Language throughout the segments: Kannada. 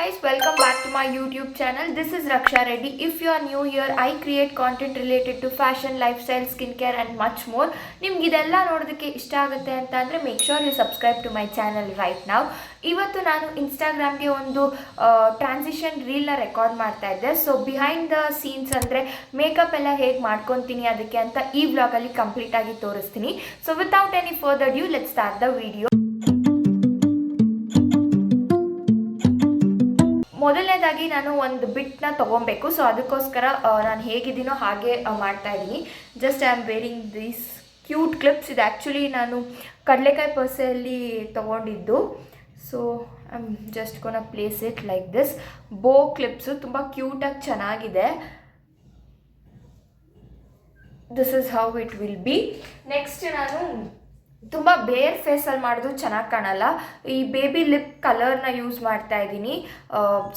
guys, welcome back to my YouTube channel. This is Raksha Reddy. If you are new here, I create content related to fashion, lifestyle, skincare and much more. ನಿಮಗೆ ಇದೆಲ್ಲ ನೋಡೋದಕ್ಕೆ ಇಷ್ಟ ಆಗುತ್ತೆ ಅಂತ ಅಂದರೆ make sure you subscribe to my channel right ನಾವು. ಇವತ್ತು ನಾನು ಇನ್ಸ್ಟಾಗ್ರಾಮ್ಗೆ ಒಂದು ಟ್ರಾನ್ಸಿಷನ್ ರೀಲ್ನ ರೆಕಾರ್ಡ್ ಮಾಡ್ತಾ ಇದ್ದೆ. ಸೊ ಬಿಹೈಂಡ್ ದ ಸೀನ್ಸ್ ಅಂದರೆ ಮೇಕಪ್ ಎಲ್ಲ ಹೇಗೆ ಮಾಡ್ಕೊತೀನಿ ಅದಕ್ಕೆ ಅಂತ ಈ ವ್ಲಾಗಲ್ಲಿ ಕಂಪ್ಲೀಟ್ ಆಗಿ ತೋರಿಸ್ತೀನಿ. So without any further due let's start the video. ಮೊದಲನೇದಾಗಿ ನಾನು ಒಂದು ಬಿಟ್ನ ತೊಗೊಬೇಕು. ಸೊ ಅದಕ್ಕೋಸ್ಕರ ನಾನು ಹೇಗಿದ್ದೀನೋ ಹಾಗೆ ಮಾಡ್ತಾ ಇದ್ದೀನಿ. Just I am wearing these cute clips. ಇದು ಆ್ಯಕ್ಚುಲಿ ನಾನು ಕಡಲೆಕಾಯಿ ಪರ್ಸೆಯಲ್ಲಿ ತೊಗೊಂಡಿದ್ದು. So I am just ಗೋನ place it like this. ಬೋ ಕ್ಲಿಪ್ಸು ತುಂಬ ಕ್ಯೂಟಾಗಿ ಚೆನ್ನಾಗಿದೆ. This is how it will be. Next ನಾನು ತುಂಬ ಬೇರ್ ಫೇಸಲ್ಲಿ ಮಾಡೋದು ಚೆನ್ನಾಗಿ ಕಾಣಲ್ಲ. ಈ ಬೇಬಿ ಲಿಪ್ ಕಲರ್ನ ಯೂಸ್ ಮಾಡ್ತಾ ಇದ್ದೀನಿ.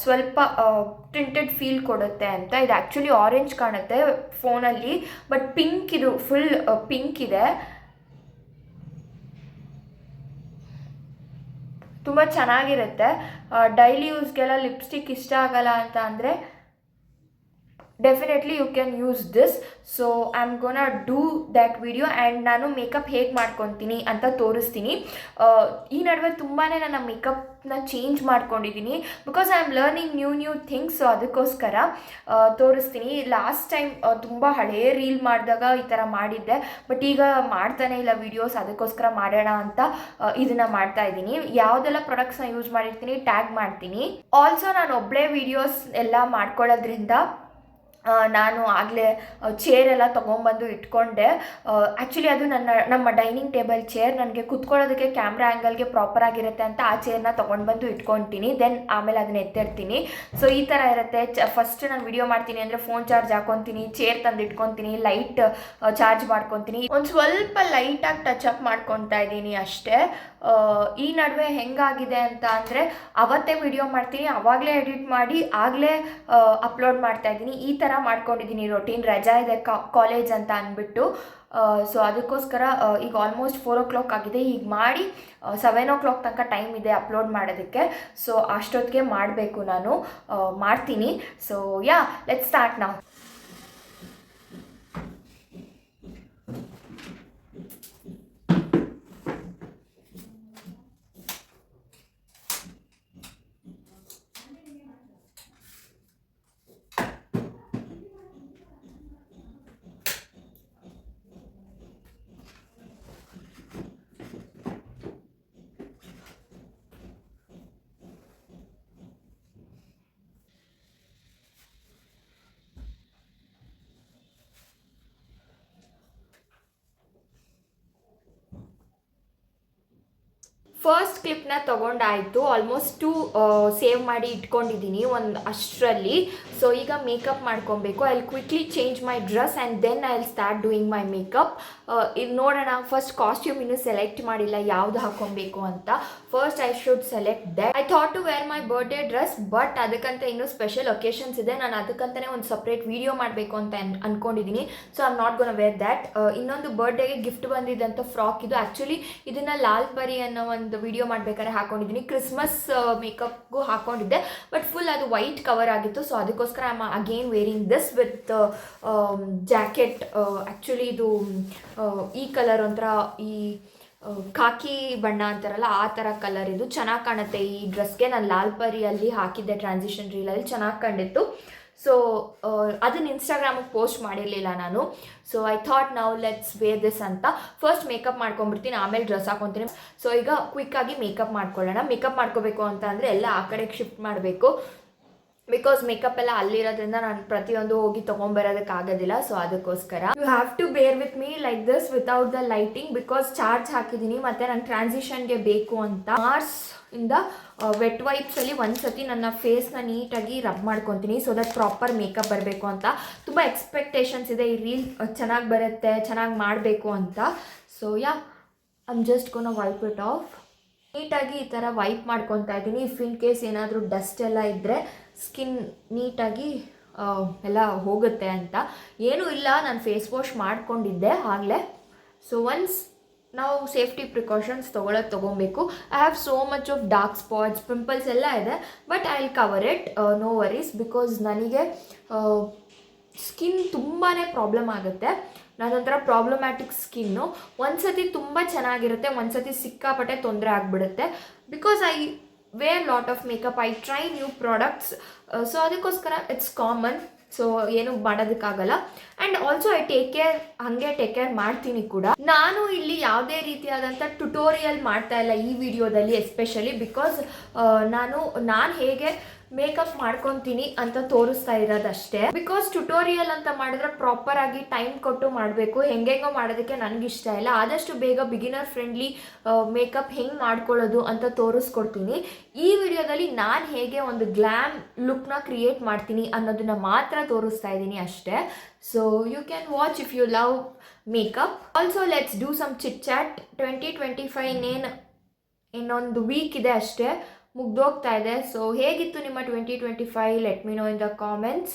ಸ್ವಲ್ಪ ಟಿಂಟೆಡ್ ಫೀಲ್ ಕೊಡುತ್ತೆ ಅಂತ. ಇದು ಆ್ಯಕ್ಚುಲಿ ಆರೆಂಜ್ ಕಾಣುತ್ತೆ ಫೋನಲ್ಲಿ, ಬಟ್ ಪಿಂಕ್, ಇದು ಫುಲ್ ಪಿಂಕ್ ಇದೆ. ತುಂಬ ಚೆನ್ನಾಗಿರುತ್ತೆ. ಡೈಲಿ ಯೂಸ್ಗೆಲ್ಲ ಲಿಪ್ಸ್ಟಿಕ್ ಇಷ್ಟ ಆಗಲ್ಲ ಅಂತ ಅಂದರೆ definitely you can use this. So I am gonna do that video and ನಾನು ಮೇಕಪ್ ಹೇಗೆ ಮಾಡ್ಕೊತೀನಿ ಅಂತ ತೋರಿಸ್ತೀನಿ. ಈ ನಡುವೆ ತುಂಬಾ ನನ್ನ ಮೇಕಪ್ನ ಚೇಂಜ್ ಮಾಡ್ಕೊಂಡಿದ್ದೀನಿ because I am learning new things. So ಅದಕ್ಕೋಸ್ಕರ ತೋರಿಸ್ತೀನಿ. ಲಾಸ್ಟ್ ಟೈಮ್ ತುಂಬ ಹಳೆಯ ರೀಲ್ ಮಾಡಿದಾಗ ಈ ಥರ ಮಾಡಿದ್ದೆ, ಬಟ್ ಈಗ ಮಾಡ್ತಾನೆ ಇಲ್ಲ ವೀಡಿಯೋಸ್. ಅದಕ್ಕೋಸ್ಕರ ಮಾಡೋಣ ಅಂತ ಇದನ್ನು ಮಾಡ್ತಾ ಇದ್ದೀನಿ. ಯಾವುದೆಲ್ಲ ಪ್ರಾಡಕ್ಟ್ಸ್ನ ಯೂಸ್ ಮಾಡಿರ್ತೀನಿ ಟ್ಯಾಗ್ ಮಾಡ್ತೀನಿ. ಆಲ್ಸೋ ನಾನು ಒಬ್ಬಳೇ ವೀಡಿಯೋಸ್ ಎಲ್ಲ ಮಾಡ್ಕೊಳ್ಳೋದ್ರಿಂದ ನಾನು ಆಗಲೇ ಚೇರೆಲ್ಲ ತೊಗೊಂಬಂದು ಇಟ್ಕೊಂಡೆ. ಆ್ಯಕ್ಚುಲಿ ಅದು ನಮ್ಮ ಡೈನಿಂಗ್ ಟೇಬಲ್ ಚೇರ್. ನನಗೆ ಕುತ್ಕೊಳ್ಳೋದಕ್ಕೆ ಕ್ಯಾಮ್ರಾ ಆ್ಯಂಗಲ್ಗೆ ಪ್ರಾಪರ್ ಆಗಿರುತ್ತೆ ಅಂತ ಆ ಚೇರ್ನ ತೊಗೊಂಡು ಇಟ್ಕೊತೀನಿ. ದೆನ್ ಆಮೇಲೆ ಅದನ್ನ ಎತ್ತಿರ್ತೀನಿ. ಸೊ ಈ ಥರ ಇರುತ್ತೆ. ಫಸ್ಟ್ ನಾನು ವಿಡಿಯೋ ಮಾಡ್ತೀನಿ ಅಂದರೆ ಫೋನ್ ಚಾರ್ಜ್ ಹಾಕ್ಕೊತೀನಿ, ಚೇರ್ ತಂದು ಇಟ್ಕೊತೀನಿ, ಲೈಟ್ ಚಾರ್ಜ್ ಮಾಡ್ಕೊತೀನಿ. ಒಂದು ಸ್ವಲ್ಪ ಲೈಟಾಗಿ ಟಚ್ ಅಪ್ ಮಾಡ್ಕೊತಾ ಇದ್ದೀನಿ ಅಷ್ಟೇ. ಈ ನಡುವೆ ಹೆಂಗಾಗಿದೆ ಅಂತ ಅಂದರೆ ಅವತ್ತೇ ವಿಡಿಯೋ ಮಾಡ್ತೀನಿ, ಆವಾಗಲೇ ಎಡಿಟ್ ಮಾಡಿ ಆಗಲೇ ಅಪ್ಲೋಡ್ ಮಾಡ್ತಾ ಇದ್ದೀನಿ. ಈ ಥರ ಮಾಡ್ಕೊಂಡಿದ್ದೀನಿ ರೊಟೀನ್. ರಜಾ ಇದೆ ಕಾಲೇಜ್ ಅಂತ ಅಂದ್ಬಿಟ್ಟು. ಸೊ ಅದಕ್ಕೋಸ್ಕರ ಈಗ ಆಲ್ಮೋಸ್ಟ್ 4 o'clock ಆಗಿದೆ. ಈಗ ಮಾಡಿ 7 o'clock ತನಕ ಟೈಮ್ ಇದೆ ಅಪ್ಲೋಡ್ ಮಾಡೋದಕ್ಕೆ. ಸೊ ಅಷ್ಟೊತ್ತಿಗೆ ಮಾಡಬೇಕು, ನಾನು ಮಾಡ್ತೀನಿ. ಸೊ ಯಾ, ಲೆಟ್ಸ್ ಸ್ಟಾರ್ಟ್ ನಾವು. ಫಸ್ಟ್ ಕ್ಲಿಪ್ನ ತೊಗೊಂಡಾಯಿತು. ಆಲ್ಮೋಸ್ಟ್ 2 ಸೇವ್ ಮಾಡಿ ಇಟ್ಕೊಂಡಿದ್ದೀನಿ ಒಂದು ಅಷ್ಟರಲ್ಲಿ. ಸೊ ಈಗ ಮೇಕಪ್ ಮಾಡ್ಕೊಬೇಕು. I will quickly change my dress and then I will start doing my makeup. ಇದು ನೋಡೋಣ. ಫಸ್ಟ್ ಕಾಸ್ಟ್ಯೂಮ್ ಇನ್ನೂ ಸೆಲೆಕ್ಟ್ ಮಾಡಿಲ್ಲ ಯಾವುದು ಹಾಕ್ಕೊಬೇಕು ಅಂತ. First I should select that. I thought to wear my birthday dress, but ಅದಕ್ಕಂತ ಇನ್ನೂ ಸ್ಪೆಷಲ್ ಒಕೇಶನ್ಸ್ ಇದೆ. ನಾನು ಅದಕ್ಕಂತಲೇ ಒಂದು ಸಪ್ರೇಟ್ ವೀಡಿಯೋ ಮಾಡಬೇಕು ಅಂತ ಅಂದ್ಕೊಂಡಿದ್ದೀನಿ. So I am not gonna wear that. ಇನ್ನೊಂದು ಬರ್ಡೇಗೆ ಗಿಫ್ಟ್ ಬಂದಿದ್ದಂಥ ಫ್ರಾಕ್ ಇದು. ಆ್ಯಕ್ಚುಲಿ ಇದನ್ನು ಲಾಲ್ ಪರಿ ಅನ್ನೋ ಒಂದು ವಿಡಿಯೋ ಮಾಡಬೇಕಾದ್ರೆ ಹಾಕೊಂಡಿದ್ದೀನಿ. ಕ್ರಿಸ್ಮಸ್ ಮೇಕಪ್ಗೂ ಹಾಕೊಂಡಿದ್ದೆ, ಬಟ್ ಫುಲ್ ಅದು ವೈಟ್ ಕವರ್ ಆಗಿತ್ತು. ಸೊ ಅದಕ್ಕೋಸ್ಕರ I am again wearing this with jacket. Actually ಇದು ಈ ಕಲರ್ ಒಂಥರ ಈ ಖಾಕಿ ಬಣ್ಣ ಅಂತಾರಲ್ಲ ಆ ಥರ ಕಲರ್. ಇದು ಚೆನ್ನಾಗಿ ಕಾಣುತ್ತೆ ಈ ಡ್ರೆಸ್ಗೆ. ನಾನು ಲಾಲ್ ಪರಿಯಲ್ಲಿ ಹಾಕಿದ್ದೆ ಟ್ರಾನ್ಸಿಷನ್ ರೀಲಲ್ಲಿ, ಚೆನ್ನಾಗಿ ಕಂಡಿತ್ತು. ಸೊ ಅದನ್ನ ಇನ್ಸ್ಟಾಗ್ರಾಮಿಗೆ ಪೋಸ್ಟ್ ಮಾಡಿರಲಿಲ್ಲ ನಾನು. ಸೊ ಐ ಥಾಟ್ ನಾವು ಲೆಟ್ಸ್ ವೇರ್ ದಿಸ್ ಅಂತ. ಫಸ್ಟ್ ಮೇಕಪ್ ಮಾಡ್ಕೊಂಡ್ಬಿಡ್ತೀನಿ, ಆಮೇಲೆ ಡ್ರೆಸ್ ಹಾಕೊತೀನಿ. ಸೊ ಈಗ ಕ್ವಿಕ್ಕಾಗಿ ಮೇಕಪ್ ಮಾಡ್ಕೊಳ್ಳೋಣ. ಮೇಕಪ್ ಮಾಡ್ಕೋಬೇಕು ಅಂತ ಅಂದರೆ ಎಲ್ಲ ಆ ಕಡೆಗೆ ಶಿಫ್ಟ್ ಮಾಡಬೇಕು. ಬಿಕಾಸ್ ಮೇಕಪ್ ಎಲ್ಲ ಅಲ್ಲಿರೋದ್ರಿಂದ ನಾನು ಪ್ರತಿಯೊಂದು ಹೋಗಿ ತೊಗೊಂಬರೋದಕ್ಕಾಗೋದಿಲ್ಲ. ಸೊ ಅದಕ್ಕೋಸ್ಕರ you have to bear with me like this without the lighting, because charge ಹಾಕಿದ್ದೀನಿ ಮತ್ತು ನಾನು ಟ್ರಾನ್ಸಿಷನ್ಗೆ ಬೇಕು ಅಂತ. ಮಾರ್ಸ್ ಇಂದ ವೆಟ್ ವೈಪ್ಸಲ್ಲಿ ಒಂದ್ಸತಿ ನನ್ನ ಫೇಸ್ನ ನೀಟಾಗಿ ರಬ್ ಮಾಡ್ಕೊತೀನಿ. ಸೊ ದಟ್ ಪ್ರಾಪರ್ ಮೇಕಪ್ ಬರಬೇಕು ಅಂತ. ತುಂಬ ಎಕ್ಸ್ಪೆಕ್ಟೇಷನ್ಸ್ ಇದೆ ಈ ರೀಲ್ ಚೆನ್ನಾಗಿ ಬರುತ್ತೆ, ಚೆನ್ನಾಗಿ ಮಾಡಬೇಕು ಅಂತ. So yeah, I am just gonna wipe it off. ನೀಟಾಗಿ ಈ ಥರ ವೈಪ್ ಮಾಡ್ಕೊತಾ ಇದ್ದೀನಿ. ಇಫ್ ಇನ್ ಕೇಸ್ ಏನಾದರೂ ಡಸ್ಟ್ ಎಲ್ಲ ಇದ್ದರೆ ಸ್ಕಿನ್ ನೀಟಾಗಿ ಎಲ್ಲ ಹೋಗುತ್ತೆ ಅಂತ. ಏನೂ ಇಲ್ಲ, ನಾನು ಫೇಸ್ ವಾಶ್ ಮಾಡ್ಕೊಂಡಿದ್ದೆ ಆಗಲೇ. ಸೊ ಒನ್ಸ್ ನಾವು ಸೇಫ್ಟಿ ಪ್ರಿಕಾಷನ್ಸ್ ತೊಗೊಬೇಕು. I have so much of dark spots, pimples ಎಲ್ಲ ಇದೆ, but I will cover it, no worries, because ನನಗೆ ಸ್ಕಿನ್ ತುಂಬಾ ಪ್ರಾಬ್ಲಮ್ ಆಗುತ್ತೆ. ನನ್ನೊಂಥರ ಪ್ರಾಬ್ಲಮ್ಯಾಟಿಕ್ ಸ್ಕಿನ್ನು. ಒಂದು ಸತಿ ತುಂಬ ಚೆನ್ನಾಗಿರುತ್ತೆ, ಒಂದು ಸತಿ ಸಿಕ್ಕಾಪಟ್ಟೆ ತೊಂದರೆ ಆಗಿಬಿಡುತ್ತೆ. Because I wear lot of makeup, I try new products, so ಅದಕ್ಕೋಸ್ಕರ ಇಟ್ಸ್ ಕಾಮನ್. ಸೊ ಏನು ಮಾಡೋದಕ್ಕಾಗಲ್ಲ. And also I take care ಮಾಡ್ತೀನಿ ಕೂಡ. ನಾನು ಇಲ್ಲಿ ಯಾವುದೇ ರೀತಿಯಾದಂಥ ಟ್ಯುಟೋರಿಯಲ್ ಮಾಡ್ತಾ ಇಲ್ಲ ಈ ವಿಡಿಯೋದಲ್ಲಿ, ಎಸ್ಪೆಷಲಿ ಬಿಕಾಸ್ ನಾನು ಹೇಗೆ ಮೇಕಪ್ ಮಾಡ್ಕೊತೀನಿ ಅಂತ ತೋರಿಸ್ತಾ ಇರೋದಷ್ಟೇ. ಬಿಕಾಸ್ ಟ್ಯುಟೋರಿಯಲ್ ಅಂತ ಮಾಡಿದ್ರೆ ಪ್ರಾಪರ್ ಆಗಿ ಟೈಮ್ ಕೊಟ್ಟು ಮಾಡಬೇಕು. ಹೆಂಗೆಂಗೋ ಮಾಡೋದಕ್ಕೆ ನನಗಿಷ್ಟ ಇಲ್ಲ. ಆದಷ್ಟು ಬೇಗ ಬಿಗಿನರ್ ಫ್ರೆಂಡ್ಲಿ ಮೇಕಪ್ ಹೆಂಗೆ ಮಾಡ್ಕೊಳ್ಳೋದು ಅಂತ ತೋರಿಸ್ಕೊಡ್ತೀನಿ. ಈ ವಿಡಿಯೋದಲ್ಲಿ ನಾನು ಹೇಗೆ ಒಂದು ಗ್ಲಾಮ್ ಲುಕ್ನ ಕ್ರಿಯೇಟ್ ಮಾಡ್ತೀನಿ ಅನ್ನೋದನ್ನ ಮಾತ್ರ ತೋರಿಸ್ತಾ ಇದ್ದೀನಿ ಅಷ್ಟೇ. So you can watch if you love makeup. Also let's do some chit chat. 2025 ಇನ್ನೊಂದು ವೀಕ್ ಇದೆ ಅಷ್ಟೇ, ಮುಗ್ದೋಗ್ತಾ ಇದೆ. ಸೊ ಹೇಗಿತ್ತು ನಿಮ್ಮ 2025? Let me know in the comments.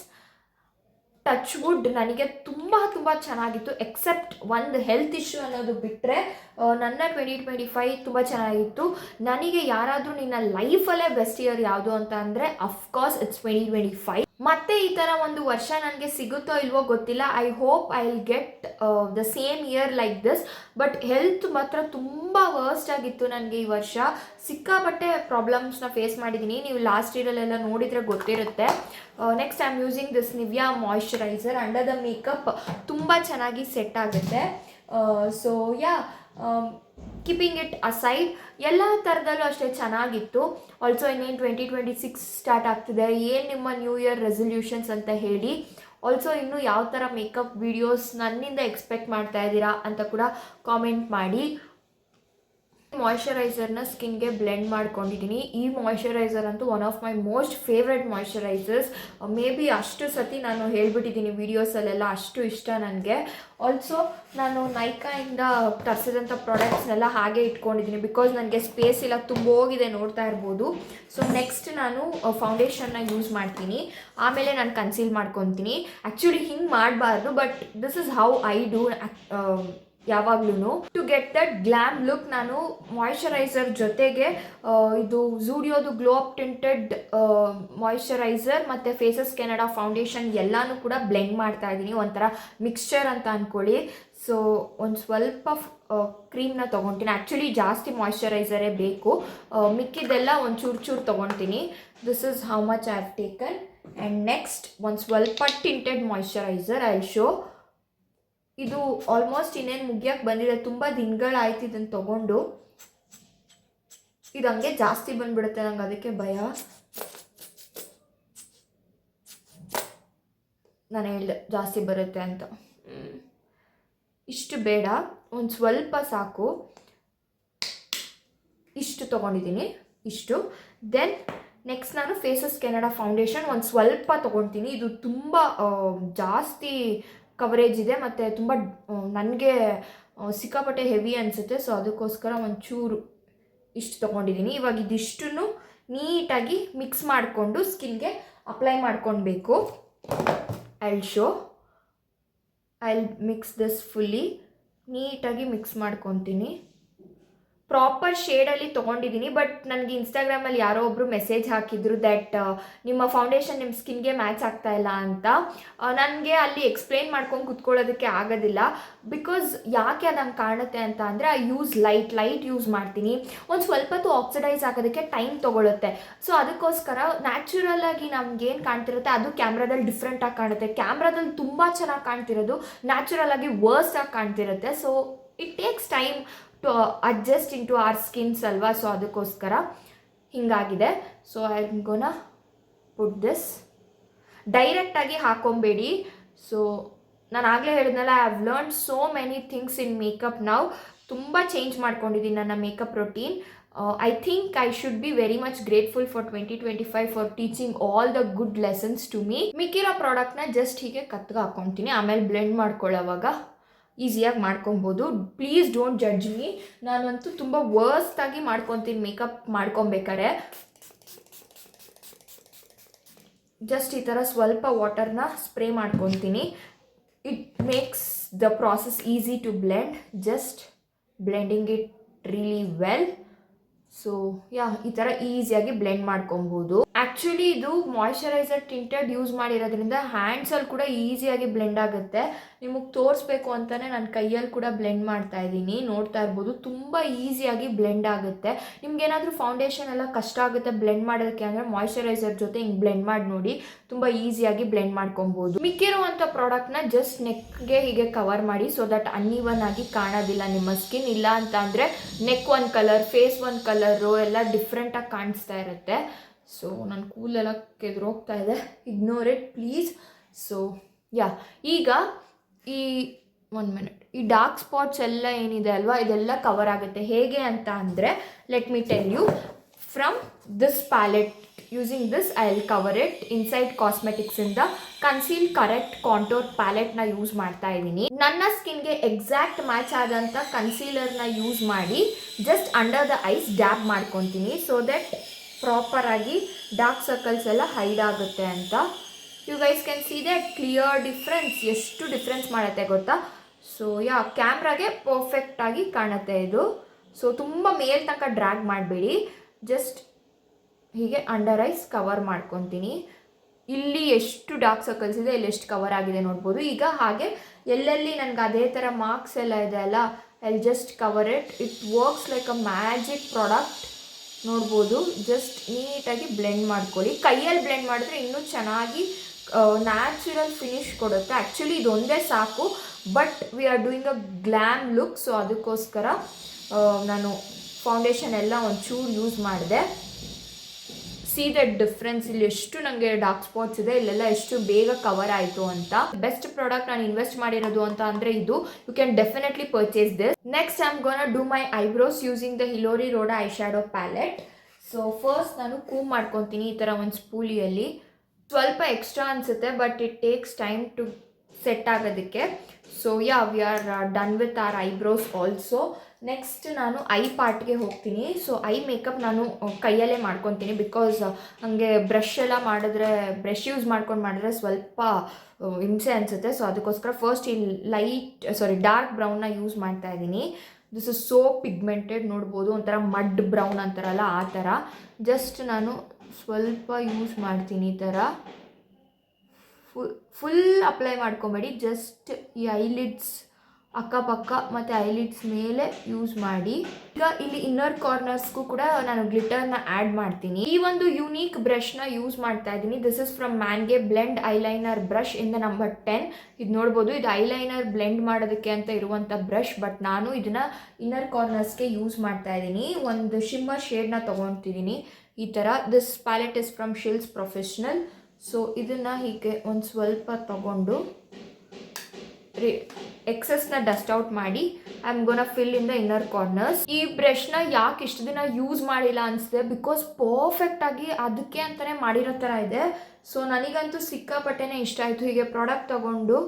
Touch wood ನನಗೆ ತುಂಬ ಚೆನ್ನಾಗಿತ್ತು, ಎಕ್ಸೆಪ್ಟ್ ಒಂದು ಹೆಲ್ತ್ ಇಶ್ಯೂ ಅನ್ನೋದು ಬಿಟ್ಟರೆ ನನ್ನ 2025 ತುಂಬ ಚೆನ್ನಾಗಿತ್ತು. ನನಗೆ ಯಾರಾದರೂ ನಿನ್ನ ಲೈಫಲ್ಲೇ ಬೆಸ್ಟ್ ಇಯರ್ ಯಾವುದು ಅಂತ ಅಂದರೆ ಅಫ್ಕೋರ್ಸ್ ಇಟ್ಸ್ 2025. ಮತ್ತೆ ಈ ಥರ ಒಂದು ವರ್ಷ ನನಗೆ ಸಿಗುತ್ತೋ ಇಲ್ವೋ ಗೊತ್ತಿಲ್ಲ. I hope I will get the same year like this. But health ಮಾತ್ರ ತುಂಬ ವರ್ಸ್ಟ್ ಆಗಿತ್ತು ನನಗೆ ಈ ವರ್ಷ. ಸಿಕ್ಕಾಪಟ್ಟೆ ಪ್ರಾಬ್ಲಮ್ಸ್ನ ಫೇಸ್ ಮಾಡಿದ್ದೀನಿ. ನೀವು ಲಾಸ್ಟ್ ಇಯರಲ್ಲೆಲ್ಲ ನೋಡಿದರೆ ಗೊತ್ತಿರುತ್ತೆ. Next I am using this Nivea moisturiser under the makeup. ತುಂಬ ಚೆನ್ನಾಗಿ ಸೆಟ್ ಆಗುತ್ತೆ. So yeah, keeping it aside, ಎಲ್ಲ ಥರದಲ್ಲೂ ಅಷ್ಟೇ ಚೆನ್ನಾಗಿತ್ತು. ಆಲ್ಸೋ ಇನ್ನೇನು 2026 ಸ್ಟಾರ್ಟ್ ಆಗ್ತಿದೆ. ಏನು ನಿಮ್ಮ ನ್ಯೂ ಇಯರ್ ರೆಸಲ್ಯೂಷನ್ಸ್ ಅಂತ ಹೇಳಿ. ಆಲ್ಸೋ ಇನ್ನೂ ಯಾವ ಥರ ಮೇಕಪ್ ವಿಡಿಯೋಸ್ ನನ್ನಿಂದ ಎಕ್ಸ್ಪೆಕ್ಟ್ ಮಾಡ್ತಾ ಇದ್ದೀರಾ ಅಂತ ಕೂಡ ಕಾಮೆಂಟ್ ಮಾಡಿ. ಮಾಯ್ಶ್ಚರೈಸರ್ನ ಸ್ಕಿನ್ಗೆ ಬ್ಲೆಂಡ್ ಮಾಡ್ಕೊಂಡಿದ್ದೀನಿ. ಈ ಮಾಯ್ಶ್ಚರೈಸರ್ ಅಂತೂ one of my most favourite moisturisers. May be ಅಷ್ಟು ಸತಿ ನಾನು ಹೇಳ್ಬಿಟ್ಟಿದ್ದೀನಿ ವೀಡಿಯೋಸಲ್ಲೆಲ್ಲ, ಅಷ್ಟು ಇಷ್ಟ ನನಗೆ. ಆಲ್ಸೋ ನಾನು ನೈಕಾಯಿಂದ ತರಿಸಿದಂಥ ಪ್ರಾಡಕ್ಟ್ಸ್ನೆಲ್ಲ ಹಾಗೆ ಇಟ್ಕೊಂಡಿದ್ದೀನಿ, ಬಿಕಾಸ್ ನನಗೆ ಸ್ಪೇಸ್ ಇಲ್ಲ, ತುಂಬ ಹೋಗಿದೆ, ನೋಡ್ತಾ ಇರ್ಬೋದು. ಸೊ ನೆಕ್ಸ್ಟ್ ನಾನು ಫೌಂಡೇಶನ್ನ ಯೂಸ್ ಮಾಡ್ತೀನಿ, ಆಮೇಲೆ ನಾನು ಕನ್ಸೀಲ್ ಮಾಡ್ಕೊತೀನಿ. ಆ್ಯಕ್ಚುಲಿ ಹಿಂಗೆ ಮಾಡಬಾರ್ದು, but this is how I do ಯಾವಾಗ್ಲೂ. To get that glam look ನಾನು ಮಾಯ್ಶ್ಚರೈಸರ್ ಜೊತೆಗೆ ಇದು ಝೂಡಿಯೋದು ಗ್ಲೋ ಅಪ್ ಟಿಂಟೆಡ್ ಮಾಯ್ಶ್ಚರೈಸರ್ ಮತ್ತು ಫೇಸಸ್ ಕೆನಡಾ ಫೌಂಡೇಶನ್ ಎಲ್ಲನೂ ಕೂಡ ಬ್ಲೆಂಡ್ ಮಾಡ್ತಾ ಇದ್ದೀನಿ, ಒಂಥರ ಮಿಕ್ಸ್ಚರ್ ಅಂತ ಅಂದ್ಕೊಳ್ಳಿ. ಸೊ ಒಂದು ಸ್ವಲ್ಪ ಕ್ರೀಮ್ನ ತೊಗೊತೀನಿ. ಆ್ಯಕ್ಚುಲಿ ಜಾಸ್ತಿ ಮಾಯ್ಶ್ಚರೈಸರೇ ಬೇಕು, ಮಿಕ್ಕಿದ್ದೆಲ್ಲ ಒಂದು ಚೂರು ತೊಗೊತೀನಿ. This is how much I have taken. And next ಒಂದು ಸ್ವಲ್ಪ ಟಿಂಟೆಡ್ ಮಾಯ್ಶ್ಚರೈಸರ್ ಐ ಶೋ. ಇದು ಆಲ್ಮೋಸ್ಟ್ ಇನ್ನೇನು ಮುಗಿಯೋಕ್ಕೆ ಬಂದಿದೆ, ತುಂಬ ದಿನಗಳಾಯ್ತು ಇದನ್ನು ತೊಗೊಂಡು. ಇದು ಹಂಗೆ ಜಾಸ್ತಿ ಬಂದುಬಿಡುತ್ತೆ ನಂಗೆ, ಅದಕ್ಕೆ ಭಯ. ನಾನು ಹೇಳಿದೆ ಜಾಸ್ತಿ ಬರುತ್ತೆ ಅಂತ. ಇಷ್ಟು ಬೇಡ, ಒಂದು ಸ್ವಲ್ಪ ಸಾಕು. ಇಷ್ಟು ತೊಗೊಂಡಿದ್ದೀನಿ, ಇಷ್ಟು. ದೆನ್ ನೆಕ್ಸ್ಟ್ ನಾನು ಫೇಸಸ್ ಕೆನಡಾ ಫೌಂಡೇಶನ್ ಒಂದು ಸ್ವಲ್ಪ ತೊಗೊಳ್ತೀನಿ. ಇದು ತುಂಬ ಜಾಸ್ತಿ ಕವರೇಜ್ ಇದೆ ಮತ್ತು ತುಂಬ ನನಗೆ ಸಿಕ್ಕಾಪಟ್ಟೆ ಹೆವಿ ಅನಿಸುತ್ತೆ. ಸೊ ಅದಕ್ಕೋಸ್ಕರ ಒಂಚೂರು ಇಷ್ಟು ತೊಗೊಂಡಿದ್ದೀನಿ. ಇವಾಗ ಇದಿಷ್ಟನ್ನು ನೀಟಾಗಿ ಮಿಕ್ಸ್ ಮಾಡಿಕೊಂಡು ಸ್ಕಿನ್ಗೆ ಅಪ್ಲೈ ಮಾಡ್ಕೊಳ್ಬೇಕು. I mix this fully. ನೀಟಾಗಿ ಮಿಕ್ಸ್ ಮಾಡ್ಕೊತೀನಿ. ಪ್ರಾಪರ್ ಶೇಡಲ್ಲಿ ತೊಗೊಂಡಿದ್ದೀನಿ, ಬಟ್ ನನಗೆ ಇನ್ಸ್ಟಾಗ್ರಾಮಲ್ಲಿ ಯಾರೋ ಒಬ್ಬರು ಮೆಸೇಜ್ ಹಾಕಿದ್ರು ದ್ಯಾಟ್ ನಿಮ್ಮ ಫೌಂಡೇಶನ್ ನಿಮ್ಮ ಸ್ಕಿನ್ಗೆ ಮ್ಯಾಚ್ ಆಗ್ತಾ ಇಲ್ಲ ಅಂತ. ನನಗೆ ಅಲ್ಲಿ ಎಕ್ಸ್ಪ್ಲೇನ್ ಮಾಡ್ಕೊಂಡು ಕುತ್ಕೊಳ್ಳೋದಕ್ಕೆ ಆಗೋದಿಲ್ಲ, ಬಿಕಾಸ್ ಯಾಕೆ ಅದು ಹಂಗೆ ಕಾಣುತ್ತೆ ಅಂತ ಅಂದರೆ ಐ ಯೂಸ್ ಲೈಟ್ ಯೂಸ್ ಮಾಡ್ತೀನಿ. ಒಂದು ಸ್ವಲ್ಪ ಹೊತ್ತು ಆಕ್ಸಿಡೈಸ್ ಆಗೋದಕ್ಕೆ ಟೈಮ್ ತೊಗೊಳುತ್ತೆ. ಸೊ ಅದಕ್ಕೋಸ್ಕರ ನ್ಯಾಚುರಲ್ ಆಗಿ ನಮ್ಗೇನು ಕಾಣ್ತಿರುತ್ತೆ ಅದು ಕ್ಯಾಮ್ರಾದಲ್ಲಿ ಡಿಫ್ರೆಂಟಾಗಿ ಕಾಣುತ್ತೆ. ಕ್ಯಾಮ್ರಾದಲ್ಲಿ ತುಂಬ ಚೆನ್ನಾಗಿ ಕಾಣ್ತಿರೋದು ನ್ಯಾಚುರಲ್ ಆಗಿ ವರ್ಸ್ಟ್ ಆಗಿ ಕಾಣ್ತಿರುತ್ತೆ. So it takes time to adjust in to our skins ಅಲ್ವಾ. ಸೊ ಅದಕ್ಕೋಸ್ಕರ ಹೀಗಾಗಿದೆ. So I am gonna put this. ಡೈರೆಕ್ಟಾಗಿ ಹಾಕೊಬೇಡಿ. ಸೊ ನಾನು ಆಗಲೇ ಹೇಳಿದ್ನಲ್ಲ, I have learn so many things in makeup ನಾವು. ತುಂಬ ಚೇಂಜ್ ಮಾಡ್ಕೊಂಡಿದ್ದೀನಿ ನನ್ನ makeup routine. I think I should be very much grateful for 2025 for teaching all the good lessons to me. ಮಿಕ್ಕಿರೋ ಪ್ರಾಡಕ್ಟ್ನ ಜಸ್ಟ್ ಹೀಗೆ ಕತ್ಗೆ ಹಾಕ್ಕೊತೀನಿ, ಆಮೇಲೆ ಬ್ಲೆಂಡ್ ಮಾಡ್ಕೊಳ್ಳೋವಾಗ ಈಸಿಯಾಗಿ ಮಾಡ್ಕೊಬೋದು. Please don't judge me. ನಾನಂತೂ ತುಂಬ ವರ್ಸ್ಟಾಗಿ ಮಾಡ್ಕೊತೀನಿ ಮೇಕಪ್ ಮಾಡ್ಕೊಬೇಕಾರೆ. ಜಸ್ಟ್ ಈ ಥರ ಸ್ವಲ್ಪ ವಾಟರ್ನ ಸ್ಪ್ರೇ ಮಾಡ್ಕೊತೀನಿ. It makes the process easy to blend. Just blending it really well. So yeah, ಈ ಥರ ಈಸಿಯಾಗಿ ಬ್ಲೆಂಡ್ ಮಾಡ್ಕೊಬೋದು. ಆ್ಯಕ್ಚುಲಿ ಇದು ಮಾಯ್ಶ್ಚರೈಸರ್ ಟಿಂಟೆಡ್ ಯೂಸ್ ಮಾಡಿರೋದ್ರಿಂದ ಹ್ಯಾಂಡ್ಸಲ್ಲಿ ಕೂಡ ಈಸಿಯಾಗಿ ಬ್ಲೆಂಡ್ ಆಗುತ್ತೆ. ನಿಮಗೆ ತೋರಿಸ್ಬೇಕು ಅಂತಲೇ ನಾನು ಕೈಯಲ್ಲಿ ಕೂಡ ಬ್ಲೆಂಡ್ ಮಾಡ್ತಾ ಇದ್ದೀನಿ, ನೋಡ್ತಾ ಇರ್ಬೋದು. ತುಂಬ ಈಸಿಯಾಗಿ ಬ್ಲೆಂಡ್ ಆಗುತ್ತೆ. ನಿಮ್ಗೇನಾದರೂ ಫೌಂಡೇಶನ್ ಎಲ್ಲ ಕಷ್ಟ ಆಗುತ್ತೆ ಬ್ಲೆಂಡ್ ಮಾಡೋದಕ್ಕೆ ಅಂದರೆ ಮಾಯ್ಶ್ಚರೈಸರ್ ಜೊತೆ ಹಿಂಗೆ ಬ್ಲೆಂಡ್ ಮಾಡಿ ನೋಡಿ, ತುಂಬ ಈಸಿಯಾಗಿ ಬ್ಲೆಂಡ್ ಮಾಡ್ಕೊಬೋದು. ಮಿಕ್ಕಿರುವಂಥ ಪ್ರಾಡಕ್ಟ್ನ ಜಸ್ಟ್ ನೆಕ್ಗೆ ಹೀಗೆ ಕವರ್ ಮಾಡಿ, ಸೊ ದಟ್ ಅನ್ಇವನ್ ಆಗಿ ಕಾಣೋದಿಲ್ಲ ನಿಮ್ಮ ಸ್ಕಿನ್. ಇಲ್ಲ ಅಂತ ಅಂದರೆ ನೆಕ್ ಒಂದು ಕಲರ್, ಫೇಸ್ ಒಂದು ಕಲರು ಎಲ್ಲ ಡಿಫ್ರೆಂಟಾಗಿ ಕಾಣಿಸ್ತಾ ಇರುತ್ತೆ. ಸೊ ನನ್ನ ಕೂಲೆಲ್ಲ ಕೆದ್ರೋಗ್ತಾ ಇದೆ, ignore it please. So yeah, ಈಗ ಈ 1 ಮಿನಿಟ್ ಈ ಡಾರ್ಕ್ ಸ್ಪಾಟ್ಸ್ ಎಲ್ಲ ಏನಿದೆ ಅಲ್ವಾ, ಇದೆಲ್ಲ ಕವರ್ ಆಗುತ್ತೆ. ಹೇಗೆ ಅಂತ ಅಂದರೆ let me tell you. From this palette, using this I will cover it. Inside ಕಾಸ್ಮೆಟಿಕ್ಸಿಂದ ಕನ್ಸೀಲ್ ಕರೆಕ್ಟ್ ಕಾಂಟೋರ್ ಪ್ಯಾಲೆಟ್ನ ಯೂಸ್ ಮಾಡ್ತಾ ಇದ್ದೀನಿ. ನನ್ನ ಸ್ಕಿನ್ಗೆ ಎಕ್ಸಾಕ್ಟ್ ಮ್ಯಾಚ್ ಆದಂಥ ಕನ್ಸೀಲರ್ನ ಯೂಸ್ ಮಾಡಿ just under the eyes dab ಮಾಡ್ಕೊತೀನಿ, ಸೊ ದಟ್ ಪ್ರಾಪರಾಗಿ ಡಾರ್ಕ್ ಸರ್ಕಲ್ಸ್ ಎಲ್ಲ ಹೈಡ್ ಆಗುತ್ತೆ ಅಂತ. You guys can see that clear difference, ಎಷ್ಟು ಡಿಫ್ರೆನ್ಸ್ ಮಾಡುತ್ತೆ ಗೊತ್ತಾ. ಸೊ ಯಾ, ಕ್ಯಾಮ್ರಾಗೆ ಪರ್ಫೆಕ್ಟಾಗಿ ಕಾಣುತ್ತೆ ಇದು. ಸೊ ತುಂಬ ಮೇಲ್ ತನಕ ಡ್ರ್ಯಾಗ್ ಮಾಡಬೇಡಿ, ಜಸ್ಟ್ ಹೀಗೆ ಅಂಡರ್ ಐಸ್ ಕವರ್ ಮಾಡ್ಕೊತೀನಿ. ಇಲ್ಲಿ ಎಷ್ಟು ಡಾರ್ಕ್ ಸರ್ಕಲ್ಸ್ ಇದೆ, ಇಲ್ಲಿ ಎಷ್ಟು ಕವರ್ ಆಗಿದೆ ನೋಡ್ಬೋದು. ಈಗ ಹಾಗೆ ಎಲ್ಲೆಲ್ಲಿ ನನಗೆ ಅದೇ ಥರ ಮಾರ್ಕ್ಸ್ ಎಲ್ಲ ಇದೆ ಅಲ್ಲ, I just cover it. It works like a magic product, ನೋಡ್ಬೋದು. ಜಸ್ಟ್ ನೀಟಾಗಿ ಬ್ಲೆಂಡ್ ಮಾಡ್ಕೊಳ್ಳಿ. ಕೈಯಲ್ಲಿ ಬ್ಲೆಂಡ್ ಮಾಡಿದ್ರೆ ಇನ್ನೂ ಚೆನ್ನಾಗಿ ನ್ಯಾಚುರಲ್ ಫಿನಿಶ್ ಕೊಡುತ್ತೆ. ಆ್ಯಕ್ಚುಲಿ ಇದೊಂದೇ ಸಾಕು, but we are doing a glam look. So ಅದಕ್ಕೋಸ್ಕರ ನಾನು ಫೌಂಡೇಶನ್ ಎಲ್ಲ ಒಂಚೂರು ಯೂಸ್ ಮಾಡಿದೆ. ಸಿ ದಟ್ ಡಿಫ್ರೆನ್ಸ್, ಇಲ್ಲಿ ಎಷ್ಟು ನನಗೆ ಡಾರ್ಕ್ ಸ್ಪಾಟ್ಸ್ ಇದೆ, ಇಲ್ಲೆಲ್ಲ ಎಷ್ಟು ಬೇಗ ಕವರ್ ಆಯಿತು ಅಂತ. ಬೆಸ್ಟ್ ಪ್ರಾಡಕ್ಟ್ ನಾನು ಇನ್ವೆಸ್ಟ್ ಮಾಡಿರೋದು ಅಂತ ಅಂದರೆ ಇದು. You can definitely purchase this. Next I am gonna do my eyebrows using the Hilary Rhoda eye shadow palette. So first ನಾನು ಕೂಮ್ ಮಾಡ್ಕೊತೀನಿ ಈ ಥರ ಒಂದು ಸ್ಪೂಲಿಯಲ್ಲಿ. ಸ್ವಲ್ಪ ಎಕ್ಸ್ಟ್ರಾ ಅನಿಸುತ್ತೆ, but it takes time to set ಆಗೋದಕ್ಕೆ. So yeah, we are done with our eyebrows also. Next ನಾನು ಐ ಪಾರ್ಟ್ಗೆ ಹೋಗ್ತೀನಿ. ಸೊ ಐ ಮೇಕಪ್ ನಾನು ಕೈಯಲ್ಲೇ ಮಾಡ್ಕೊತೀನಿ, ಬಿಕಾಸ್ ಹಾಗೆ ಬ್ರಷ್ ಎಲ್ಲ ಮಾಡಿದ್ರೆ, ಬ್ರಷ್ ಯೂಸ್ ಮಾಡಿದ್ರೆ ಸ್ವಲ್ಪ ಹಿಂಸೆ ಅನಿಸುತ್ತೆ. ಸೊ ಅದಕ್ಕೋಸ್ಕರ ಫಸ್ಟ್ ಈ ಡಾರ್ಕ್ ಬ್ರೌನ್ನ ಯೂಸ್ ಮಾಡ್ತಾ ಇದ್ದೀನಿ. ದಿಸ್ ಇಸ್ ಸೋ ಪಿಗ್ಮೆಂಟೆಡ್, ನೋಡ್ಬೋದು. ಒಂಥರ ಮಡ್ ಬ್ರೌನ್ ಅಂತಾರಲ್ಲ ಆ ಥರ. ಜಸ್ಟ್ ನಾನು ಸ್ವಲ್ಪ ಯೂಸ್ ಮಾಡ್ತೀನಿ ಈ ಥರ. ಫುಲ್ ಅಪ್ಲೈ ಮಾಡ್ಕೊಬೇಡಿ, ಜಸ್ಟ್ ಈ ಐಲಿಡ್ಸ್ ಅಕ್ಕಪಕ್ಕ ಮತ್ತು ಐಲಿಡ್ಸ್ ಮೇಲೆ ಯೂಸ್ ಮಾಡಿ. ಈಗ ಇಲ್ಲಿ ಇನ್ನರ್ ಕಾರ್ನರ್ಸ್ಗೂ ಕೂಡ ನಾನು ಗ್ಲಿಟರ್ನ ಆ್ಯಡ್ ಮಾಡ್ತೀನಿ. ಈ ಒಂದು ಯುನೀಕ್ ಬ್ರಷ್ನ ಯೂಸ್ ಮಾಡ್ತಾ ಇದ್ದೀನಿ. ದಿಸ್ ಇಸ್ ಫ್ರಮ್ ಮ್ಯಾನ್ಗೆ blend eyeliner brush in the number 10. ಇದು ನೋಡ್ಬೋದು, ಇದು ಐಲೈನರ್ ಬ್ಲೆಂಡ್ ಮಾಡೋದಕ್ಕೆ ಅಂತ ಇರುವಂಥ ಬ್ರಷ್, ಬಟ್ ನಾನು ಇದನ್ನು ಇನ್ನರ್ ಕಾರ್ನರ್ಸ್ಗೆ ಯೂಸ್ ಮಾಡ್ತಾ ಇದ್ದೀನಿ. ಒಂದು ಶಿಮ್ಮರ್ ಶೇಡ್ನ ತೊಗೊತಿದ್ದೀನಿ ಈ ಥರ. This palette is from Shills professional. So ಇದನ್ನು ಹೀಗೆ ಒಂದು ಸ್ವಲ್ಪ ತಗೊಂಡು ಎಕ್ಸಸ್ನ ಡಸ್ಟ್ ಔಟ್ ಮಾಡಿ I am gonna fill in the inner corners. ಈ ಬ್ರಷ್ನ ಯಾಕೆ ಇಷ್ಟು ದಿನ ಯೂಸ್ ಮಾಡಿಲ್ಲ ಅನಿಸಿದೆ, ಬಿಕಾಸ್ ಪರ್ಫೆಕ್ಟಾಗಿ ಅದಕ್ಕೆ ಅಂತಲೇ ಮಾಡಿರೋ ಥರ ಇದೆ. ಸೊ ನನಗಂತೂ ಸಿಕ್ಕಾಪಟ್ಟೆನೇ ಇಷ್ಟ ಆಯಿತು. ಹೀಗೆ ಪ್ರಾಡಕ್ಟ್ ತೊಗೊಂಡು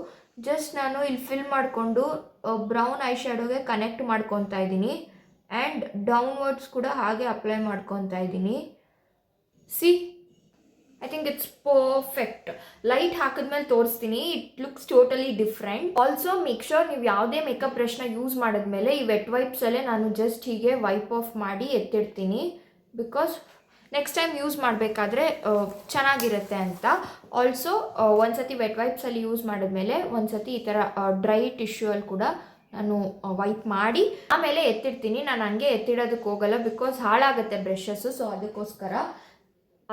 ಜಸ್ಟ್ ನಾನು ಇಲ್ಲಿ ಫಿಲ್ ಮಾಡಿಕೊಂಡು ಬ್ರೌನ್ ಐ ಶ್ಯಾಡೋಗೆ ಕನೆಕ್ಟ್ ಮಾಡ್ಕೊತಾ ಇದ್ದೀನಿ. ಆ್ಯಂಡ್ ಡೌನ್ವರ್ಡ್ಸ್ ಕೂಡ ಹಾಗೆ ಅಪ್ಲೈ ಮಾಡ್ಕೊತಾ ಇದ್ದೀನಿ. C, I think it's perfect. Light ಹಾಕಿದ್ಮೇಲೆ ತೋರಿಸ್ತೀನಿ, it looks totally different. Also make sure ನೀವು ಯಾವುದೇ ಮೇಕಪ್ ಬ್ರಷ್ನ ಯೂಸ್ ಮಾಡಿದ್ಮೇಲೆ ಈ ವೆಟ್ ವೈಪ್ಸಲ್ಲೇ ನಾನು ಜಸ್ಟ್ ಹೀಗೆ ವೈಪ್ ಆಫ್ ಮಾಡಿ ಎತ್ತಿಡ್ತೀನಿ, ಬಿಕಾಸ್ ನೆಕ್ಸ್ಟ್ ಟೈಮ್ ಯೂಸ್ ಮಾಡಬೇಕಾದ್ರೆ ಚೆನ್ನಾಗಿರುತ್ತೆ ಅಂತ. ಆಲ್ಸೋ ಒಂದ್ಸತಿ ವೆಟ್ ವೈಪ್ಸಲ್ಲಿ ಯೂಸ್ ಮಾಡಿದ್ಮೇಲೆ ಒಂದ್ಸತಿ ಈ ಥರ ಡ್ರೈ ಟಿಶ್ಯೂ ಅಲ್ಲಿ ಕೂಡ ನಾನು ವೈಪ್ ಮಾಡಿ ಆಮೇಲೆ ಎತ್ತಿಡ್ತೀನಿ. ನಾನು ಹಂಗೆ ಎತ್ತಿಡೋದಕ್ಕೆ ಹೋಗಲ್ಲ, ಬಿಕಾಸ್ ಹಾಳಾಗುತ್ತೆ ಬ್ರಷಸ್ಸು. ಸೊ ಅದಕ್ಕೋಸ್ಕರ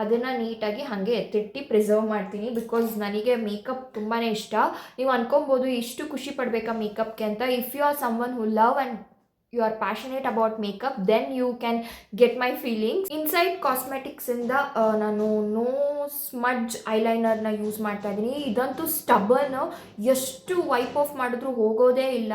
ಅದನ್ನು ನೀಟಾಗಿ ಹಾಗೆ ಎತ್ತಿಟ್ಟು ಪ್ರಿಸರ್ವ್ ಮಾಡ್ತೀನಿ, ಬಿಕಾಸ್ ನನಗೆ ಮೇಕಪ್ ತುಂಬಾ ಇಷ್ಟ. ನೀವು ಅನ್ಕೊಬೋದು ಇಷ್ಟು ಖುಷಿ ಪಡಬೇಕಾ ಮೇಕಪ್ಗೆ ಅಂತ. If you are someone who love and you are passionate about makeup, then you can get my feelings. Inside ಕಾಸ್ಮೆಟಿಕ್ಸಿಂದ ನಾನು ನೋ ಸ್ಮಡ್ಜ್ ಐಲೈನರ್ನ ಯೂಸ್ ಮಾಡ್ತಾ ಇದ್ದೀನಿ. ಇದಂತೂ ಸ್ಟಬನ್, ಎಷ್ಟು ವೈಪ್ ಆಫ್ ಮಾಡಿದ್ರೂ ಹೋಗೋದೇ ಇಲ್ಲ.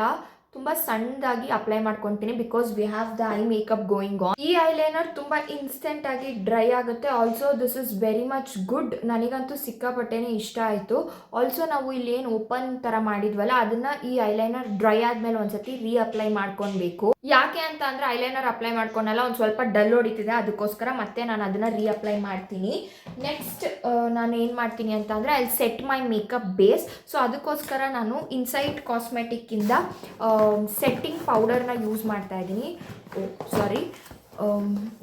ತುಂಬ ಸಣ್ಣದಾಗಿ ಅಪ್ಲೈ ಮಾಡ್ಕೊತೀನಿ, because we have the eye makeup going on. ಈ ಐಲೈನರ್ ತುಂಬ ಇನ್ಸ್ಟೆಂಟಾಗಿ ಡ್ರೈ ಆಗುತ್ತೆ. Also this is very much good. ನನಗಂತೂ ಸಿಕ್ಕಾಪಟ್ಟೆನೇ ಇಷ್ಟ ಆಯಿತು. ಆಲ್ಸೋ ನಾವು ಇಲ್ಲಿ ಏನು ಓಪನ್ ಥರ ಮಾಡಿದ್ವಲ್ಲ, ಅದನ್ನು ಈ ಐಲೈನರ್ ಡ್ರೈ ಆದಮೇಲೆ ಒಂದ್ಸತಿ ರೀಅಪ್ಲೈ ಮಾಡ್ಕೊಳ್ಬೇಕು. ಯಾಕೆ ಅಂತ ಅಂದರೆ ಐಲೈನರ್ ಅಪ್ಲೈ ಮಾಡ್ಕೊಳಲ್ಲ, ಒಂದು ಸ್ವಲ್ಪ ಡಲ್ ಹೊಡಿತಿದೆ, ಅದಕ್ಕೋಸ್ಕರ ಮತ್ತೆ ನಾನು ಅದನ್ನು ರೀಅಪ್ಲೈ ಮಾಡ್ತೀನಿ. ನೆಕ್ಸ್ಟ್ ನಾನು ಏನು ಮಾಡ್ತೀನಿ ಅಂತ ಅಂದರೆ I set my makeup base. So ಅದಕ್ಕೋಸ್ಕರ ನಾನು ಇನ್ಸೈಡ್ ಕಾಸ್ಮೆಟಿಕ್ಕಿಂದ ಸೆಟ್ಟಿಂಗ್ ಪೌಡರ್ನ ಯೂಸ್ ಮಾಡ್ತಾ ಇದ್ದೀನಿ. ಸಾರಿ,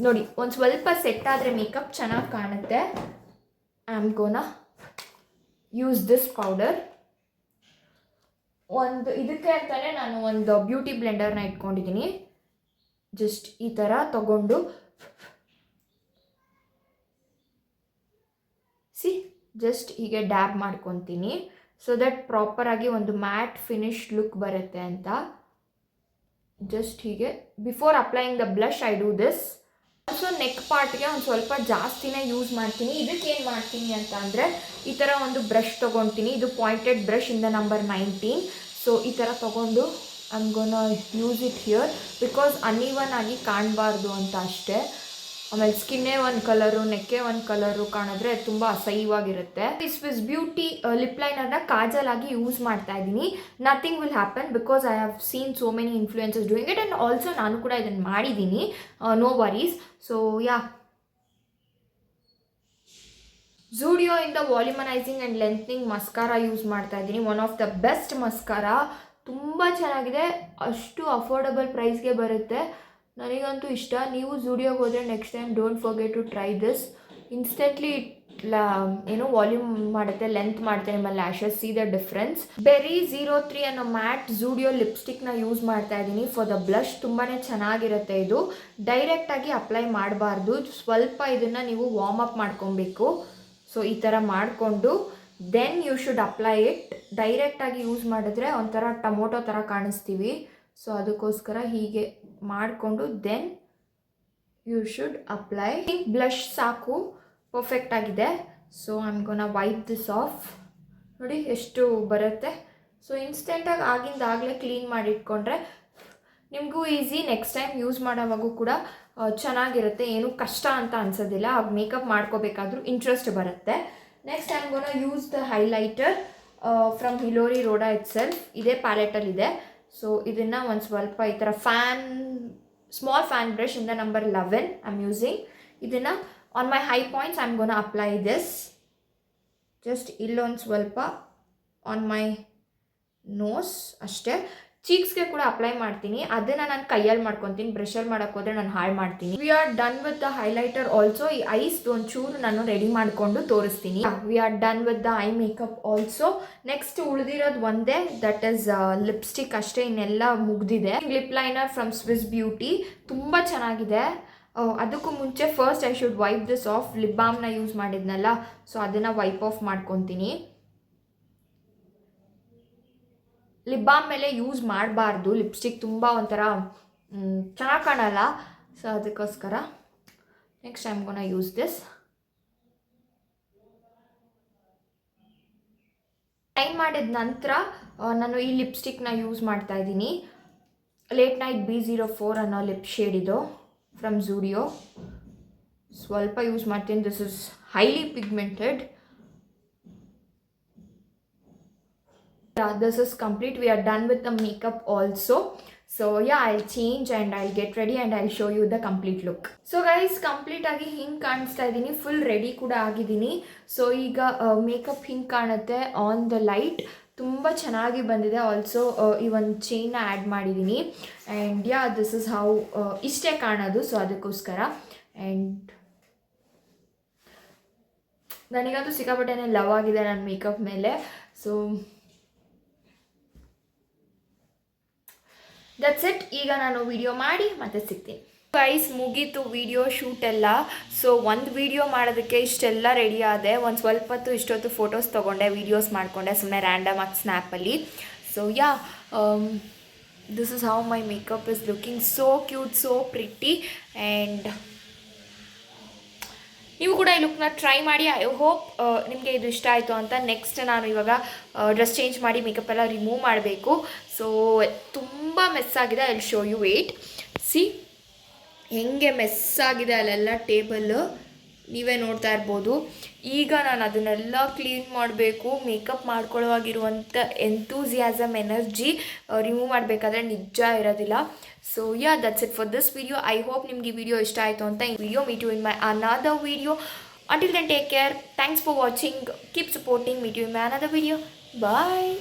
ನೋಡಿ ಒಂದು ಸ್ವಲ್ಪ ಸೆಟ್ ಆದರೆ ಮೇಕಪ್ ಚೆನ್ನಾಗಿ ಕಾಣುತ್ತೆ. I am gonna use this powder. ಒಂದು ಇದಕ್ಕೆ ಅಂತಲೇ ನಾನು ಒಂದು ಬ್ಯೂಟಿ ಬ್ಲೆಂಡರ್ನ ಇಟ್ಕೊಂಡಿದ್ದೀನಿ. ಜಸ್ಟ್ ಈ ಥರ ತಗೊಂಡು ಜಸ್ಟ್ ಹೀಗೆ ಡ್ಯಾಬ್ ಮಾಡ್ಕೊತೀನಿ, ಸೊ ದಟ್ ಪ್ರಾಪರಾಗಿ ಒಂದು ಮ್ಯಾಟ್ ಫಿನಿಶ್ ಲುಕ್ ಬರುತ್ತೆ ಅಂತ. ಜಸ್ಟ್ ಹೀಗೆ before applying the blush I do this. Also neck ಪಾರ್ಟ್ಗೆ ಒಂದು ಸ್ವಲ್ಪ ಜಾಸ್ತಿನೇ ಯೂಸ್ ಮಾಡ್ತೀನಿ. ಇದಕ್ಕೆ ಏನು ಮಾಡ್ತೀನಿ ಅಂತ ಅಂದರೆ, ಈ ಥರ ಒಂದು ಬ್ರಷ್ ತೊಗೊತೀನಿ. ಇದು ಪಾಯಿಂಟೆಡ್ ಬ್ರಷ್ ಇಂದ ನಂಬರ್ 19. ಸೊ ಈ ಥರ ತೊಗೊಂಡು I am gonna use it here, because uneven ಆಗಿ ಕಾಣಬಾರ್ದು ಅಂತ ಅಷ್ಟೇ. ಆಮೇಲೆ ಸ್ಕಿನ್ನೇ ಒಂದು ಕಲರು, ನೆಕ್ಕೆ ಒಂದು ಕಲರು ಕಾಣಿದ್ರೆ ತುಂಬ ಅಸಹ್ಯವಾಗಿರುತ್ತೆ. ಸ್ವಿಸ್ ಬ್ಯೂಟಿ ಲಿಪ್ ಲೈನರ್ನ ಕಾಜಲ್ ಆಗಿ ಯೂಸ್ ಮಾಡ್ತಾ ಇದ್ದೀನಿ. Nothing will happen because I have seen so many influencers doing it, and also ನಾನು ಕೂಡ ಇದನ್ನು ಮಾಡಿದ್ದೀನಿ. No worries. So yeah, Zudio ಇಂದ volumizing and lengthening mascara use ಮಾಡ್ತಾ ಇದ್ದೀನಿ. One of the best mascara, ತುಂಬ ಚೆನ್ನಾಗಿದೆ. ಅಷ್ಟು ಅಫೋರ್ಡಬಲ್ ಪ್ರೈಸ್ಗೆ ಬರುತ್ತೆ. ನನಗಂತೂ ಇಷ್ಟ. ನೀವು ಝೂಡಿಯೋಗೆ ಹೋದರೆ next time don't forget to try this. Instantly ಏನೋ ವಾಲ್ಯೂಮ್ ಮಾಡುತ್ತೆ, ಲೆಂತ್ ಮಾಡುತ್ತೆ ನಿಮ್ಮ lashes. See the difference. Berry 03 ಅನ್ನೋ ಮ್ಯಾಟ್ ಝೂಡಿಯೋ ಲಿಪ್ಸ್ಟಿಕ್ನ ಯೂಸ್ ಮಾಡ್ತಾ ಇದ್ದೀನಿ ಫಾರ್ ದ ಬ್ಲಷ್. ತುಂಬಾ ಚೆನ್ನಾಗಿರುತ್ತೆ ಇದು. ಡೈರೆಕ್ಟಾಗಿ ಅಪ್ಲೈ ಮಾಡಬಾರ್ದು, ಸ್ವಲ್ಪ ಇದನ್ನು ನೀವು ವಾರ್ಮ್ ಅಪ್ ಮಾಡ್ಕೊಬೇಕು. ಸೊ ಈ ಥರ ಮಾಡಿಕೊಂಡು then you should apply it. ಡೈರೆಕ್ಟಾಗಿ ಯೂಸ್ ಮಾಡಿದ್ರೆ ಒಂಥರ ಟೊಮೊಟೊ ಥರ ಕಾಣಿಸ್ತೀವಿ. ಸೊ ಅದಕ್ಕೋಸ್ಕರ ಹೀಗೆ ಮಾಡಿಕೊಂಡು then you should apply. Blush ಸಾಕು, ಪರ್ಫೆಕ್ಟ್ ಆಗಿದೆ. So I am gonna wipe this off. ನೋಡಿ ಎಷ್ಟು ಬರುತ್ತೆ. ಸೊ ಇನ್ಸ್ಟೆಂಟಾಗಿ ಆಗಿಂದಾಗಲೇ ಕ್ಲೀನ್ ಮಾಡಿ ಇಟ್ಕೊಂಡ್ರೆ ನಿಮಗೂ ಈಸಿ. ನೆಕ್ಸ್ಟ್ ಟೈಮ್ ಯೂಸ್ ಮಾಡೋವಾಗೂ ಕೂಡ ಚೆನ್ನಾಗಿರುತ್ತೆ. ಏನೂ ಕಷ್ಟ ಅಂತ ಅನ್ಸೋದಿಲ್ಲ. ಆಗ ಮೇಕಪ್ ಮಾಡ್ಕೋಬೇಕಾದ್ರೂ ಇಂಟ್ರೆಸ್ಟ್ ಬರುತ್ತೆ. Next I am gonna use the highlighter from Hilary Rhoda itself. ಇದೇ ಪ್ಯಾಲೆಟಲ್ಲಿದೆ. ಸೊ ಇದನ್ನು ಒಂದು ಸ್ವಲ್ಪ ಈ ಥರ ಸ್ಮಾಲ್ ಫ್ಯಾನ್ ಬ್ರಷ್ ಇಂದ ನಂಬರ್ 11 ಐ ಆಮ್ ಯೂಸಿಂಗ್. ಇದನ್ನು on my high points I am gonna apply this. Just ಇಲ್ಲೊಂದು ಸ್ವಲ್ಪ ಆನ್ ಮೈ ನೋಸ್ ಅಷ್ಟೇ. ಚೀಕ್ಸ್ಗೆ ಕೂಡ ಅಪ್ಲೈ ಮಾಡ್ತೀನಿ. ಅದನ್ನು ನಾನು ಕೈಯಲ್ಲಿ ಮಾಡ್ಕೊತೀನಿ. ಬ್ರಷಲ್ಲಿ ಮಾಡೋಕ್ಕೆ ಹೋದರೆ ನಾನು ಹಾಳು ಮಾಡ್ತೀನಿ. We are done with the highlighter also. ಈ ಐಸ್ ಒಂಚೂರು ನಾನು ರೆಡಿ ಮಾಡಿಕೊಂಡು ತೋರಿಸ್ತೀನಿ. We are done with the eye makeup also. Next ಉಳಿದಿರೋದು ಒಂದೇ, ದಟ್ ಈಸ್ ಲಿಪ್ಸ್ಟಿಕ್ ಅಷ್ಟೇ. ಇನ್ನೆಲ್ಲ ಮುಗ್ದಿದೆ. Lip liner from Swiss Beauty ತುಂಬ ಚೆನ್ನಾಗಿದೆ. ಅದಕ್ಕೂ ಮುಂಚೆ first I should wipe this off. Lip ಬಾಮ್ನ ಯೂಸ್ ಮಾಡಿದ್ನಲ್ಲ, ಸೊ ಅದನ್ನು ವೈಪ್ ಆಫ್ ಮಾಡ್ಕೊತೀನಿ. ಲಿಪ್ ಬಾಮ್ ಮೇಲೆ ಯೂಸ್ ಮಾಡಬಾರ್ದು. ಲಿಪ್ಸ್ಟಿಕ್ ತುಂಬ ಒಂಥರ ಚೆನ್ನಾಗಿ ಕಾಣಲ್ಲ. ಸೊ ಅದಕ್ಕೋಸ್ಕರ next I am gonna use this. Time ಮಾಡಿದ ನಂತರ ನಾನು ಈ ಲಿಪ್ಸ್ಟಿಕ್ನ ಯೂಸ್ ಮಾಡ್ತಾ ಇದ್ದೀನಿ. ಲೇಟ್ ನೈಟ್ B04 ಅನ್ನೋ ಲಿಪ್ ಶೇಡ್ ಇದು ಫ್ರಮ್ ಝೂಡಿಯೋ. ಸ್ವಲ್ಪ ಯೂಸ್ ಮಾಡ್ತೀನಿ. This is highly pigmented. This is complete. We are done with the makeup also. So yeah, I'll change and I'll get ready and I'll show you the complete look. So guys, complete ಆಗಿ ಹಿಂಗೆ ಕಾಣಿಸ್ತಾ ಇದ್ದೀನಿ. ಫುಲ್ ರೆಡಿ ಕೂಡ ಆಗಿದ್ದೀನಿ. ಸೊ ಈಗ ಮೇಕಪ್ ಹಿಂಗೆ ಕಾಣುತ್ತೆ ಆನ್ ದ ಲೈಟ್. ತುಂಬ ಚೆನ್ನಾಗಿ ಬಂದಿದೆ. ಆಲ್ಸೋ ಈ ಒಂದು ಚೈನ್ನ ಆ್ಯಡ್ ಮಾಡಿದ್ದೀನಿ. And yeah, this is how ಇಷ್ಟೇ ಕಾಣೋದು. ಸೊ ಅದಕ್ಕೋಸ್ಕರ ಆ್ಯಂಡ್ ನನಗಂತೂ ಸಿಕ್ಕಾಪಟ್ಟೆನೇ ಲವ್ ಆಗಿದೆ ನನ್ನ ಮೇಕಪ್ ಮೇಲೆ. So that's it. ಈಗ ನಾನು ವಿಡಿಯೋ ಮಾಡಿ ಮತ್ತೆ ಸಿಗ್ತೀನಿ. ಗೈಸ್, ಮುಗೀತು ವಿಡಿಯೋ ಶೂಟ್ ಎಲ್ಲ. ಸೊ ಒಂದು ವಿಡಿಯೋ ಮಾಡೋದಕ್ಕೆ ಇಷ್ಟೆಲ್ಲ ರೆಡಿ ಆದೆ. ಒಂದು ಸ್ವಲ್ಪ ಹೊತ್ತು ಇಷ್ಟೊತ್ತು ಫೋಟೋಸ್ ತೊಗೊಂಡೆ, ವೀಡಿಯೋಸ್ ಮಾಡಿಕೊಂಡೆ ಸುಮ್ಮನೆ ರ್ಯಾಂಡಮ್ ಆಗಿ ಸ್ನ್ಯಾಪಲ್ಲಿ. So yeah, this is how my makeup is looking. So cute, so pretty. And ನೀವು ಕೂಡ ಈ ಲುಕ್ನ ಟ್ರೈ ಮಾಡಿ. ಐ ಹೋಪ್ ನಿಮಗೆ ಇದು ಇಷ್ಟ ಆಯಿತು ಅಂತ. ನೆಕ್ಸ್ಟ್ ನಾನು ಇವಾಗ ಡ್ರೆಸ್ ಚೇಂಜ್ ಮಾಡಿ ಮೇಕಪ್ ಎಲ್ಲ ರಿಮೂವ್ ಮಾಡಬೇಕು. ಸೊ ತುಂಬ ಮೆಸ್ಸಾಗಿದೆ. I will show you. Wait, see ಹೆಂಗೆ ಮೆಸ್ಸಾಗಿದೆ ಅಲ್ಲೆಲ್ಲ ಟೇಬಲ್ಲು, ನೀವೇ ನೋಡ್ತಾ ಇರ್ಬೋದು. ಈಗ ನಾನು ಅದನ್ನೆಲ್ಲ ಕ್ಲೀನ್ ಮಾಡಬೇಕು. ಮೇಕಪ್ ಮಾಡ್ಕೊಳ್ಳೋವಾಗಿರುವಂಥ ಎಂತೂಸಿಯಾಸಮ್, ಎನರ್ಜಿ ರಿಮೂವ್ ಮಾಡಬೇಕಾದ್ರೆ ನಿಜ ಇರೋದಿಲ್ಲ. So yeah, that's it for this video. I hope ನಿಮ್ಗೆ ಈ ವಿಡಿಯೋ ಇಷ್ಟ ಆಯಿತು ಅಂತ. ಈ video meet you in my another video. Until then, take care. Thanks for watching. Keep supporting. Meet you in my another video. Bye.